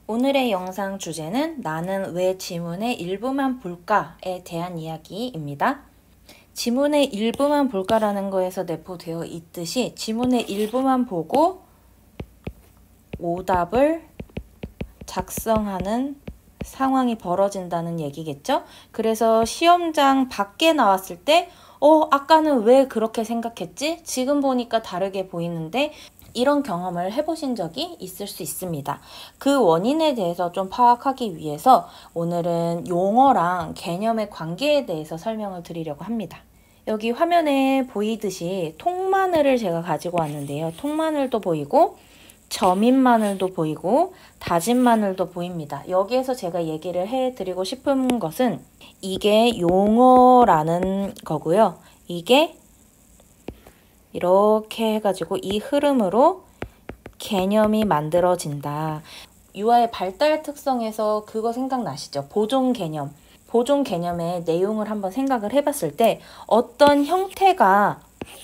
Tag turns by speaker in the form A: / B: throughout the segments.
A: 오늘의 영상 주제는 나는 왜 지문의 일부만 볼까에 대한 이야기입니다. 지문의 일부만 볼까라는 거에서 내포되어 있듯이 지문의 일부만 보고 오답을 작성하는 상황이 벌어진다는 얘기겠죠? 그래서 시험장 밖에 나왔을 때 아까는 왜 그렇게 생각했지? 지금 보니까 다르게 보이는데 이런 경험을 해보신 적이 있을 수 있습니다. 그 원인에 대해서 좀 파악하기 위해서 오늘은 용어랑 개념의 관계에 대해서 설명을 드리려고 합니다. 여기 화면에 보이듯이 통마늘을 제가 가지고 왔는데요. 통마늘도 보이고 점인 마늘도 보이고 다진 마늘도 보입니다. 여기에서 제가 얘기를 해드리고 싶은 것은 이게 용어라는 거고요. 이게 이렇게 해가지고 이 흐름으로 개념이 만들어진다. 유아의 발달 특성에서 그거 생각나시죠? 보존 개념. 보존 개념의 내용을 한번 생각을 해봤을 때 어떤 형태가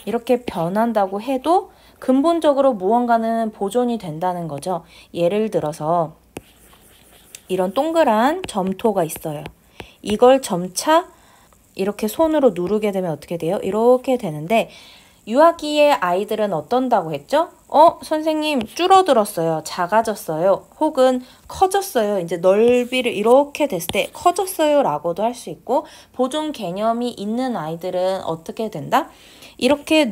A: 이렇게 변한다고 해도 근본적으로 무언가는 보존이 된다는 거죠. 예를 들어서 이런 동그란 점토가 있어요. 이걸 점차 이렇게 손으로 누르게 되면 어떻게 돼요? 이렇게 되는데 유아기의 아이들은 어떤다고 했죠? 선생님 줄어들었어요. 작아졌어요. 혹은 커졌어요. 이제 넓이를 이렇게 됐을 때 커졌어요 라고도 할 수 있고 보존 개념이 있는 아이들은 어떻게 된다? 이렇게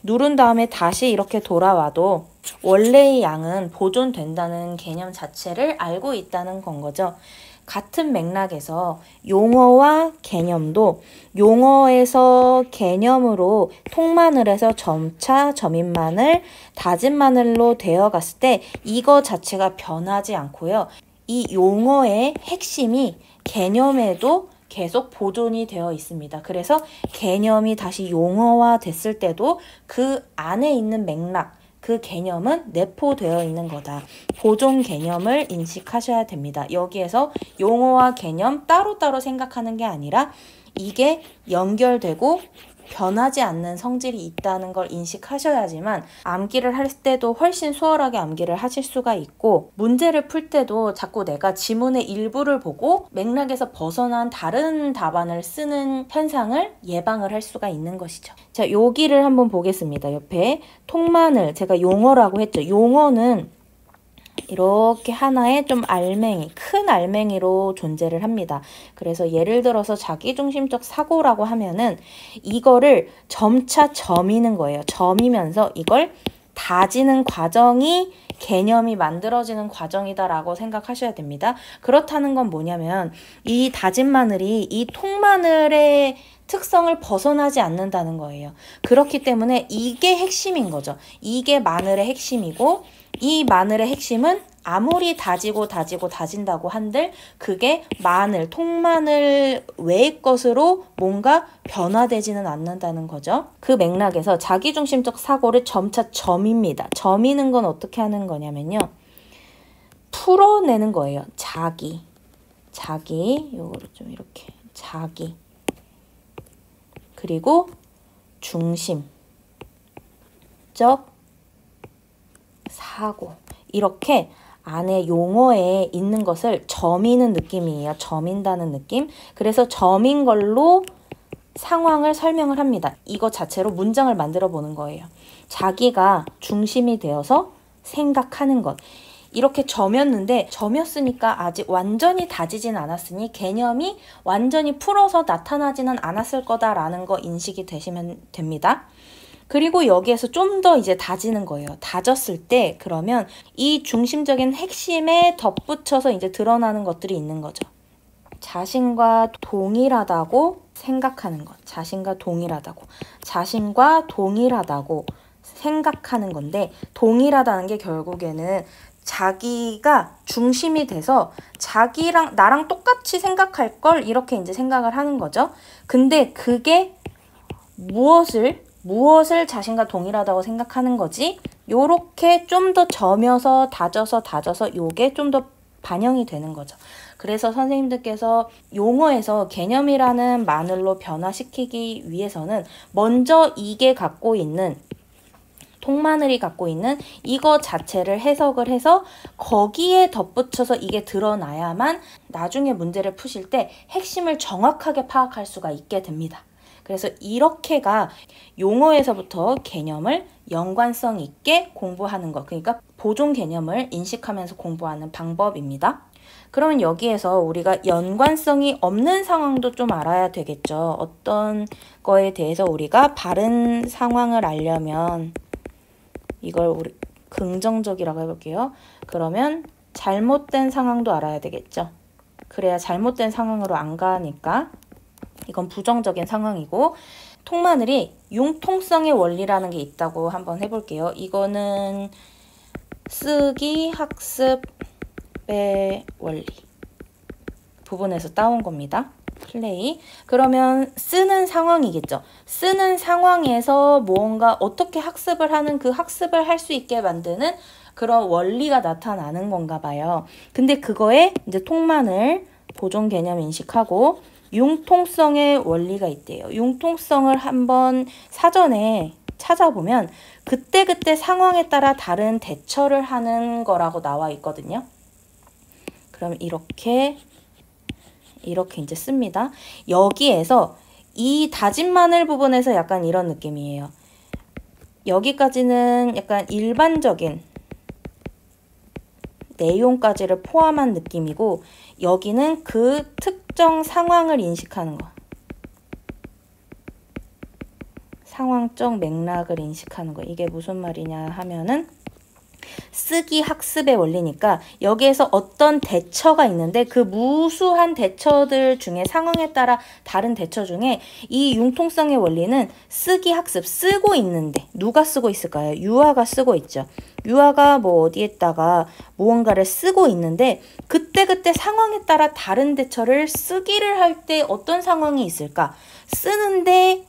A: 누른 다음에 다시 이렇게 돌아와도 원래의 양은 보존된다는 개념 자체를 알고 있다는 건 거죠. 같은 맥락에서 용어와 개념도 용어에서 개념으로 통마늘에서 점차 점인 마늘, 다진 마늘로 되어갔을 때 이거 자체가 변하지 않고요. 이 용어의 핵심이 개념에도 계속 보존이 되어 있습니다. 그래서 개념이 다시 용어화 됐을 때도 그 안에 있는 맥락, 그 개념은 내포되어 있는 거다. 보존 개념을 인식하셔야 됩니다. 여기에서 용어와 개념 따로따로 생각하는 게 아니라 이게 연결되고 변하지 않는 성질이 있다는 걸 인식하셔야지만 암기를 할 때도 훨씬 수월하게 암기를 하실 수가 있고 문제를 풀 때도 자꾸 내가 지문의 일부를 보고 맥락에서 벗어난 다른 답안을 쓰는 현상을 예방을 할 수가 있는 것이죠. 자, 여기를 한번 보겠습니다. 옆에 통마늘, 제가 용어라고 했죠. 용어는 이렇게 하나의 좀 큰 알맹이로 존재를 합니다. 그래서 예를 들어서 자기중심적 사고라고 하면은 이거를 점차 점이는 거예요. 점이면서 이걸 다지는 과정이 개념이 만들어지는 과정이다라고 생각하셔야 됩니다. 그렇다는 건 뭐냐면 이 다진 마늘이 이 통마늘의 특성을 벗어나지 않는다는 거예요. 그렇기 때문에 이게 핵심인 거죠. 이게 마늘의 핵심이고 이 마늘의 핵심은 아무리 다진다고 한들 그게 통마늘 외의 것으로 뭔가 변화되지는 않는다는 거죠. 그 맥락에서 자기중심적 사고를 점차 점입니다. 점이는 건 어떻게 하는 거냐면요. 풀어내는 거예요. 요거를 좀 이렇게 그리고 중심적 사고 이렇게 안에 용어에 있는 것을 점이는 느낌이에요. 점인다는 느낌. 그래서 점인 걸로 상황을 설명을 합니다. 이거 자체로 문장을 만들어 보는 거예요. 자기가 중심이 되어서 생각하는 것. 이렇게 점이었으니까 아직 완전히 다지진 않았으니 개념이 완전히 풀어서 나타나지는 않았을 거다라는 거 인식이 되시면 됩니다. 그리고 여기에서 좀 더 이제 다지는 거예요. 다졌을 때 그러면 이 중심적인 핵심에 덧붙여서 이제 드러나는 것들이 있는 거죠. 자신과 동일하다고 생각하는 것. 자신과 동일하다고 생각하는 건데 동일하다는 게 결국에는 자기가 중심이 돼서 자기랑 나랑 똑같이 생각할 걸 이렇게 이제 생각을 하는 거죠. 근데 그게 무엇을 자신과 동일하다고 생각하는 거지? 요렇게 좀 더 점여서 다져서 요게 좀 더 반영이 되는 거죠. 그래서 선생님들께서 용어에서 개념이라는 마늘로 변화시키기 위해서는 먼저 이게 갖고 있는 통마늘이 갖고 있는 이거 자체를 해석을 해서 거기에 덧붙여서 이게 드러나야만 나중에 문제를 푸실 때 핵심을 정확하게 파악할 수가 있게 됩니다. 그래서 이렇게가 용어에서부터 개념을 연관성 있게 공부하는 것, 그러니까 보존 개념을 인식하면서 공부하는 방법입니다. 그러면 여기에서 우리가 연관성이 없는 상황도 좀 알아야 되겠죠. 어떤 거에 대해서 우리가 바른 상황을 알려면 이걸 우리 긍정적이라고 해볼게요. 그러면 잘못된 상황도 알아야 되겠죠. 그래야 잘못된 상황으로 안 가니까 이건 부정적인 상황이고, 통마늘이 융통성의 원리라는 게 있다고 한번 해볼게요. 이거는 쓰기 학습의 원리 부분에서 따온 겁니다. 플레이. 그러면 쓰는 상황이겠죠. 쓰는 상황에서 무언가 어떻게 학습을 하는 그 학습을 할 수 있게 만드는 그런 원리가 나타나는 건가 봐요. 근데 그거에 이제 통마늘 보존 개념 인식하고 융통성의 원리가 있대요. 융통성을 한번 사전에 찾아보면 그때그때 상황에 따라 다른 대처를 하는 거라고 나와 있거든요. 그럼 이렇게 이제 씁니다. 여기에서 이 다진 마늘 부분에서 약간 이런 느낌이에요. 여기까지는 약간 일반적인 내용까지를 포함한 느낌이고, 여기는 그 특정 상황을 인식하는 거. 상황적 맥락을 인식하는 거. 이게 무슨 말이냐 하면은 쓰기 학습의 원리니까 여기에서 어떤 대처가 있는데 그 무수한 대처들 중에 상황에 따라 다른 대처 중에 이 융통성의 원리는 쓰기 학습, 쓰고 있는데 누가 쓰고 있을까요? 유아가 쓰고 있죠. 유아가 뭐 어디에다가 무언가를 쓰고 있는데 그때그때 상황에 따라 다른 대처를 쓰기를 할 때 어떤 상황이 있을까? 쓰는데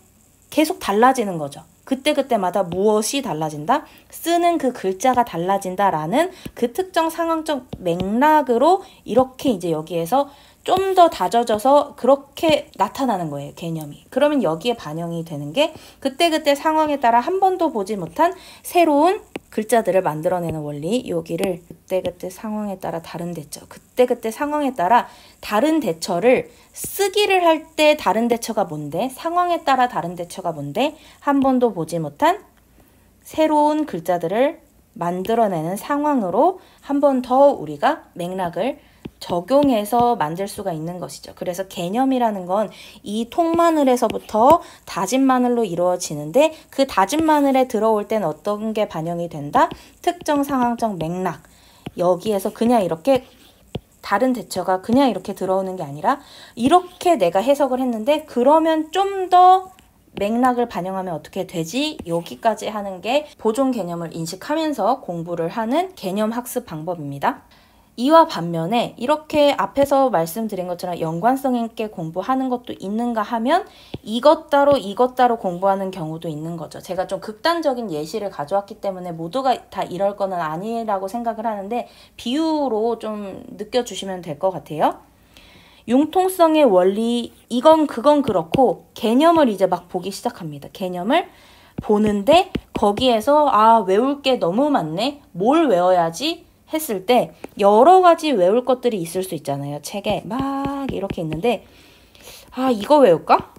A: 계속 달라지는 거죠. 그때그때마다 무엇이 달라진다? 쓰는 그 글자가 달라진다라는 그 특정 상황적 맥락으로 이렇게 이제 여기에서 좀 더 다져져서 그렇게 나타나는 거예요, 개념이. 그러면 여기에 반영이 되는 게 그때그때 상황에 따라 한 번도 보지 못한 새로운 글자들을 만들어내는 원리. 여기를 그때그때 상황에 따라 다른 대처, 그때그때 상황에 따라 다른 대처를 쓰기를 할 때 다른 대처가 뭔데? 상황에 따라 다른 대처가 뭔데? 한 번도 보지 못한 새로운 글자들을 만들어내는 상황으로 한 번 더 우리가 맥락을 적용해서 만들 수가 있는 것이죠. 그래서 개념이라는 건 이 통마늘에서부터 다진 마늘로 이루어지는데 그 다진 마늘에 들어올 땐 어떤 게 반영이 된다? 특정 상황적 맥락. 여기에서 그냥 이렇게 다른 대처가 그냥 이렇게 들어오는 게 아니라 이렇게 내가 해석을 했는데 그러면 좀 더 맥락을 반영하면 어떻게 되지? 여기까지 하는 게 보존 개념을 인식하면서 공부를 하는 개념 학습 방법입니다. 이와 반면에 이렇게 앞에서 말씀드린 것처럼 연관성 있게 공부하는 것도 있는가 하면 이것 따로 공부하는 경우도 있는 거죠. 제가 좀 극단적인 예시를 가져왔기 때문에 모두가 다 이럴 거는 아니라고 생각을 하는데 비유로 좀 느껴주시면 될 것 같아요. 융통성의 원리, 이건 그건 그렇고 개념을 이제 막 보기 시작합니다. 개념을 보는데 거기에서 외울 게 너무 많네? 뭘 외워야지? 했을 때 여러 가지 외울 것들이 있을 수 있잖아요. 책에 막 이렇게 있는데 이거 외울까?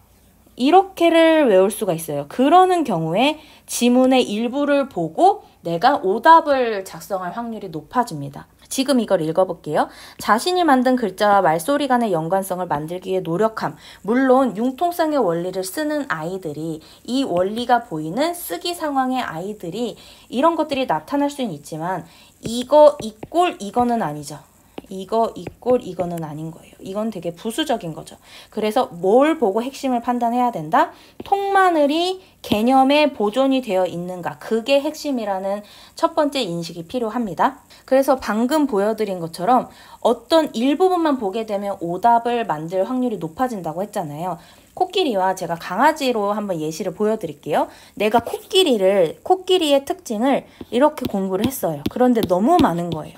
A: 이렇게를 외울 수가 있어요. 그러는 경우에 지문의 일부를 보고 내가 오답을 작성할 확률이 높아집니다. 지금 이걸 읽어볼게요. 자신이 만든 글자와 말소리 간의 연관성을 만들기 위해 노력함. 물론 융통성의 원리를 쓰는 아이들이, 이 원리가 보이는 쓰기 상황의 아이들이 이런 것들이 나타날 수는 있지만 이거 이꼴 이거는 아니죠. 이거 이꼴 이거는 아닌 거예요. 이건 되게 부수적인 거죠. 그래서 뭘 보고 핵심을 판단해야 된다? 통마늘이 개념에 보존이 되어 있는가? 그게 핵심이라는 첫 번째 인식이 필요합니다. 그래서 방금 보여드린 것처럼 어떤 일부분만 보게 되면 오답을 만들 확률이 높아진다고 했잖아요. 코끼리와 제가 강아지로 한번 예시를 보여드릴게요. 내가 코끼리의 특징을 이렇게 공부를 했어요. 그런데 너무 많은 거예요.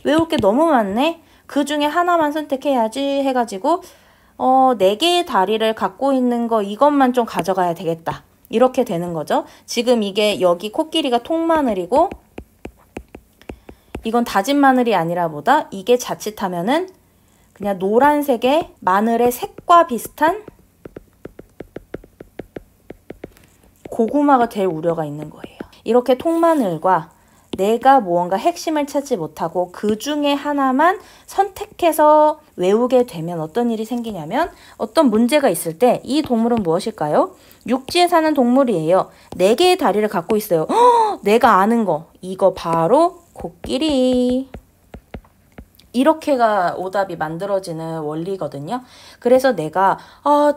A: 외울 게 너무 많네? 그 중에 하나만 선택해야지 해가지고 4개의 다리를 갖고 있는 거 이것만 좀 가져가야 되겠다. 이렇게 되는 거죠. 지금 이게 여기 코끼리가 통마늘이고 이건 다진 마늘이 아니라 뭐다? 이게 자칫하면은 그냥 노란색의 마늘의 색과 비슷한 고구마가 될 우려가 있는 거예요. 이렇게 통마늘과 내가 무언가 핵심을 찾지 못하고 그 중에 하나만 선택해서 외우게 되면 어떤 일이 생기냐면 어떤 문제가 있을 때 이 동물은 무엇일까요? 육지에 사는 동물이에요. 4개의 다리를 갖고 있어요. 내가 아는 거. 이거 바로 코끼리. 이렇게가 오답이 만들어지는 원리거든요. 그래서 내가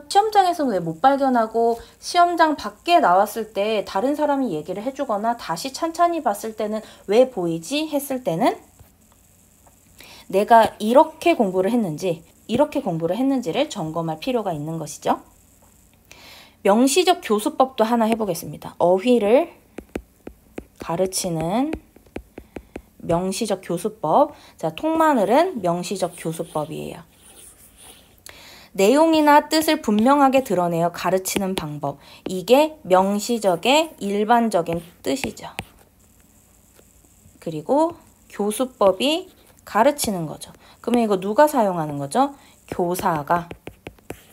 A: 시험장에서는 왜 못 발견하고 시험장 밖에 나왔을 때 다른 사람이 얘기를 해주거나 다시 찬찬히 봤을 때는 왜 보이지? 했을 때는 내가 이렇게 공부를 했는지를 점검할 필요가 있는 것이죠. 명시적 교수법도 하나 해보겠습니다. 어휘를 가르치는 명시적 교수법. 자, 통마늘은 명시적 교수법이에요. 내용이나 뜻을 분명하게 드러내어 가르치는 방법. 이게 명시적의 일반적인 뜻이죠. 그리고 교수법이 가르치는 거죠. 그러면 이거 누가 사용하는 거죠? 교사가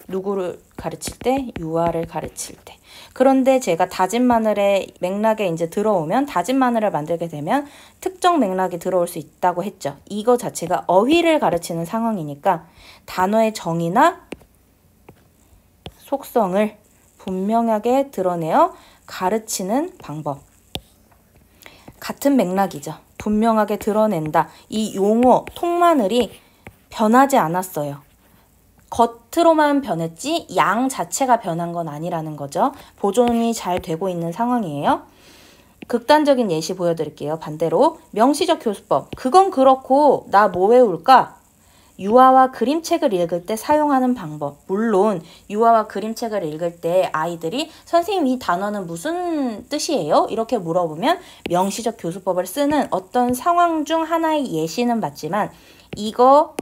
A: 누구를 가르칠 때? 유아를 가르칠 때. 그런데 제가 다진 마늘의 맥락에 이제 들어오면 다진 마늘을 만들게 되면 특정 맥락이 들어올 수 있다고 했죠. 이거 자체가 어휘를 가르치는 상황이니까 단어의 정의나 속성을 분명하게 드러내어 가르치는 방법. 같은 맥락이죠. 분명하게 드러낸다. 이 용어 통마늘이 변하지 않았어요. 겉으로만 변했지 양 자체가 변한 건 아니라는 거죠. 보존이 잘 되고 있는 상황이에요. 극단적인 예시 보여드릴게요. 반대로 명시적 교수법. 그건 그렇고 나 뭐 외울까? 유아와 그림책을 읽을 때 사용하는 방법. 물론 유아와 그림책을 읽을 때 아이들이 선생님 이 단어는 무슨 뜻이에요? 이렇게 물어보면 명시적 교수법을 쓰는 어떤 상황 중 하나의 예시는 맞지만 이거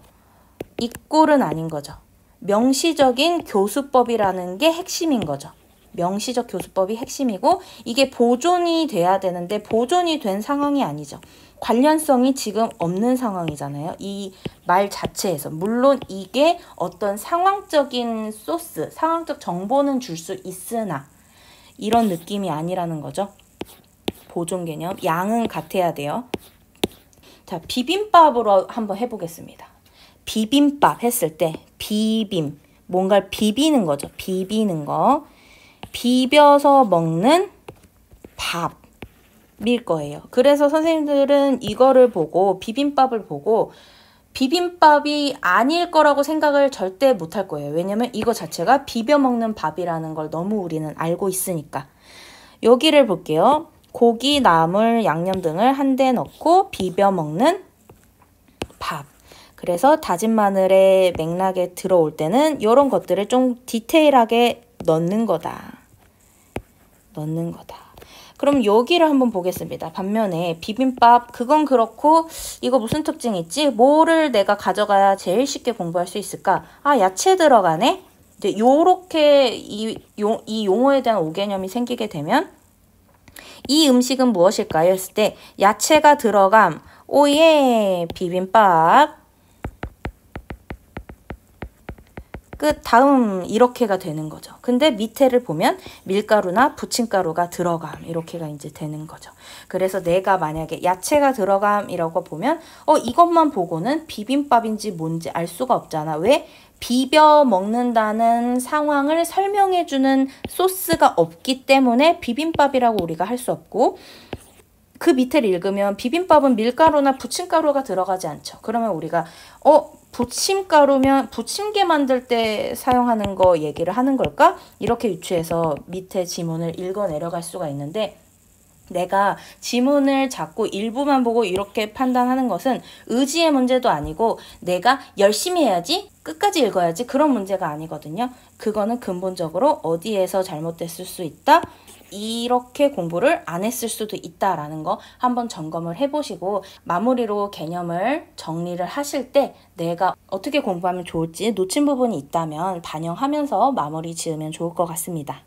A: 이 꼴은 아닌 거죠. 명시적인 교수법이라는 게 핵심인 거죠. 명시적 교수법이 핵심이고 이게 보존이 돼야 되는데 보존이 된 상황이 아니죠. 관련성이 지금 없는 상황이잖아요. 이 말 자체에서. 물론 이게 어떤 상황적인 소스, 상황적 정보는 줄 수 있으나 이런 느낌이 아니라는 거죠. 보존 개념. 양은 같아야 돼요. 자, 비빔밥으로 한번 해보겠습니다. 비빔밥 했을 때 비빔, 뭔가를 비비는 거죠. 비비는 거. 비벼서 먹는 밥일 거예요. 그래서 선생님들은 이거를 보고 비빔밥을 보고 비빔밥이 아닐 거라고 생각을 절대 못 할 거예요. 왜냐면 이거 자체가 비벼 먹는 밥이라는 걸 너무 우리는 알고 있으니까. 여기를 볼게요. 고기, 나물, 양념 등을 한데 넣고 비벼 먹는 밥. 그래서 다진 마늘의 맥락에 들어올 때는 이런 것들을 좀 디테일하게 넣는 거다. 그럼 여기를 한번 보겠습니다. 반면에 비빔밥 그건 그렇고 이거 무슨 특징이 있지? 뭐를 내가 가져가야 제일 쉽게 공부할 수 있을까? 아, 야채 들어가네? 이제 요렇게 이 용어에 대한 오개념이 생기게 되면 이 음식은 무엇일까요? 했을 때 야채가 들어감. 오예 비빔밥. 끝. 다음 이렇게가 되는 거죠. 근데 밑에를 보면 밀가루나 부침가루가 들어감 이렇게가 이제 되는 거죠. 그래서 내가 만약에 야채가 들어감이라고 보면 이것만 보고는 비빔밥인지 뭔지 알 수가 없잖아. 왜? 비벼 먹는다는 상황을 설명해주는 소스가 없기 때문에 비빔밥이라고 우리가 할 수 없고 그 밑에를 읽으면 비빔밥은 밀가루나 부침가루가 들어가지 않죠. 그러면 우리가 부침가루면 부침개 만들 때 사용하는 거 얘기를 하는 걸까? 이렇게 유추해서 밑에 지문을 읽어 내려갈 수가 있는데 내가 지문을 자꾸 일부만 보고 이렇게 판단하는 것은 의지의 문제도 아니고 내가 열심히 해야지 끝까지 읽어야지 그런 문제가 아니거든요. 그거는 근본적으로 어디에서 잘못됐을 수 있다? 이렇게 공부를 안 했을 수도 있다라는 거 한번 점검을 해보시고 마무리로 개념을 정리를 하실 때 내가 어떻게 공부하면 좋을지 놓친 부분이 있다면 반영하면서 마무리 지으면 좋을 것 같습니다.